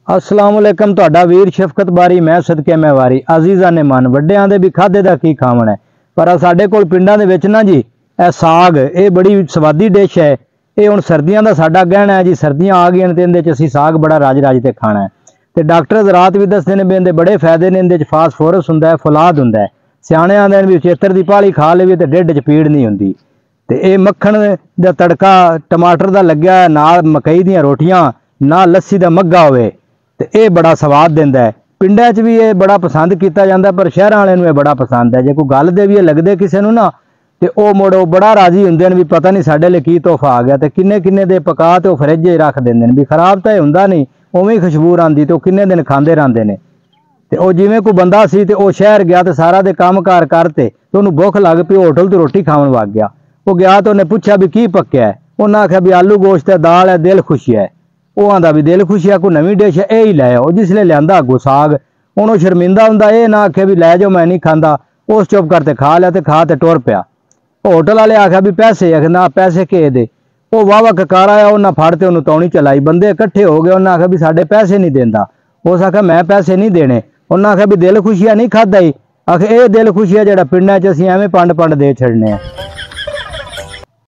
अस्सलाम वालेकुम। ਤੁਹਾਡਾ ਵੀਰ ਸ਼ਫਕਤ ਬਾਰੀ ਮੈਂ ਸਦਕੇ ਮੈਂ ਵਾਰੀ ਅਜ਼ੀਜ਼ਾਂ ਨੇ ਮਨ ਵੱਡਿਆਂ ਦੇ ਵੀ ਖਾਦੇ ਦਾ ਕੀ ਖਾਵਣਾ ਪਰ ਸਾਡੇ ਕੋਲ ਪਿੰਡਾਂ ਦੇ ਵਿੱਚ ਨਾ ਜੀ ਇਹ ਸਾਗ ਇਹ ਬੜੀ ਸਵਾਦੀ ਡਿਸ਼ ਹੈ। ਇਹ ਹੁਣ ਸਰਦੀਆਂ ਦਾ ਸਾਡਾ ਗਹਿਣਾ ਹੈ जी। ਸਰਦੀਆਂ ਆ ਗਈਆਂ ਤੇ ਇਹਦੇ ਚ ਅਸੀਂ ਸਾਗ ਬੜਾ ਰਾਜ ਰਾਜ ਤੇ ਖਾਣਾ ਹੈ ਤੇ ਡਾਕਟਰ ਜ਼ਰਾਤ ਵੀ ਦੱਸਦੇ ਨੇ ਵੀ ਇਹਦੇ ਬੜੇ ਫਾਇਦੇ ਨੇ। ਇਹਦੇ ਚ ਫਾਸਫੋਰਸ ਹੁੰਦਾ ਹੈ, ਫੌਲਾਦ ਹੁੰਦਾ ਹੈ। ਸਿਆਣਿਆਂ ਦੇ ਵੀ ਚੇਤਰ ਦੀ ਪਾਲੀ ਖਾ ਲਵੇ ਤੇ ਢਿੱਡ ਚ ਪੀੜ नहीं ਹੁੰਦੀ। ਤੇ ਇਹ ਮੱਖਣ ਦਾ ਤੜਕਾ ਟਮਾਟਰ ਦਾ ਲੱਗਿਆ ਨਾਲ ਮਕਈ ਦੀਆਂ ਰੋਟੀਆਂ ਨਾਲ ਲੱਸੀ ਦਾ ਮੱਗਾ ਹੋਵੇ ਤੇ ਇਹ ਬੜਾ ਸਵਾਦ ਦਿੰਦਾ ਹੈ। ਪਿੰਡਾਂ 'ਚ ਵੀ ਇਹ ਬੜਾ ਪਸੰਦ ਕੀਤਾ ਜਾਂਦਾ ਪਰ ਸ਼ਹਿਰਾਂ ਵਾਲਿਆਂ ਨੂੰ ਇਹ ਬੜਾ ਪਸੰਦ ਹੈ। ਜੇ ਕੋਈ ਗੱਲ ਦੇ ਵੀ ਇਹ ਲੱਗਦੇ ਕਿਸੇ ਨੂੰ ਨਾ ਤੇ ਉਹ ਮੁੜੋ ਬੜਾ ਰਾਜ਼ੀ ਹੁੰਦੇ ਨੇ ਵੀ ਪਤਾ ਨਹੀਂ ਸਾਡੇ ਲਈ ਕੀ ਤੋਹਫਾ ਆ ਗਿਆ ਤੇ ਕਿੰਨੇ ਕਿੰਨੇ ਦੇ ਪਕਾ ਤੇ ਉਹ ਫਰਿੱਜ 'ਚ ਰੱਖ ਦਿੰਦੇ ਨੇ ਵੀ ਖਰਾਬ ਤਾਂ ਇਹ ਹੁੰਦਾ ਨਹੀਂ, ਉਵੇਂ ਹੀ ਖੁਸ਼ਬੂ ਆਉਂਦੀ ਤੇ ਉਹ ਕਿੰਨੇ ਦਿਨ ਖਾਂਦੇ ਰਹਿੰਦੇ ਨੇ। ਤੇ ਉਹ ਜਿਵੇਂ ਕੋਈ ਬੰਦਾ ਸੀ ਤੇ ਉਹ ਸ਼ਹਿਰ ਗਿਆ ਤੇ ਸਾਰਾ ਦੇ ਕੰਮਕਾਰ ਕਰਤੇ ਤੇ ਉਹਨੂੰ ਭੁੱਖ ਲੱਗ ਪਈ, ਹੋਟਲ ਤੋਂ ਰੋਟੀ ਖਾਣ ਵਗ ਗਿਆ। ਉਹ ਗਿਆ ਤੇ ਉਹਨੇ ਪੁੱਛਿਆ ਵੀ ਕੀ ਪੱਕਿਆ ਹੈ। ਉਹਨਾਂ ਆਖਿਆ ਵੀ ਆਲੂ ਗੋਸ਼ਤ ਹੈ, ਦਾਲ ਹੈ, ਦਿਲ ਖੁਸ਼ੀ ਹੈ। ਉਹ ਆਂਦਾ भी दिल खुशी है कोई नवी डिश है यही लै आओ। जिसले लिया अगू साग हूँ शर्मिंदा होंगे ये ना आखे भी लै जाओ मैं नहीं खाता। उस चुप करते खा लिया तो खा तो टुर पिया। होटल वाले आख्या भी पैसे आखे ना पैसे के दे। वो वाह वाह ककार आया उन्हें फड़ते उन्होंने तौणी चलाई। बंदे इकट्ठे हो गए उन्हें आख्या भी साढ़े पैसे नहीं देंदा। उस आख्या मैं पैसे नहीं देने। उन्हें आख्या भी दिल खुशियाँ नहीं खादा ही। आखे ये दिल खुशियाँ जो पिंडा च असीं एवें पंड पंड दे छड़ने।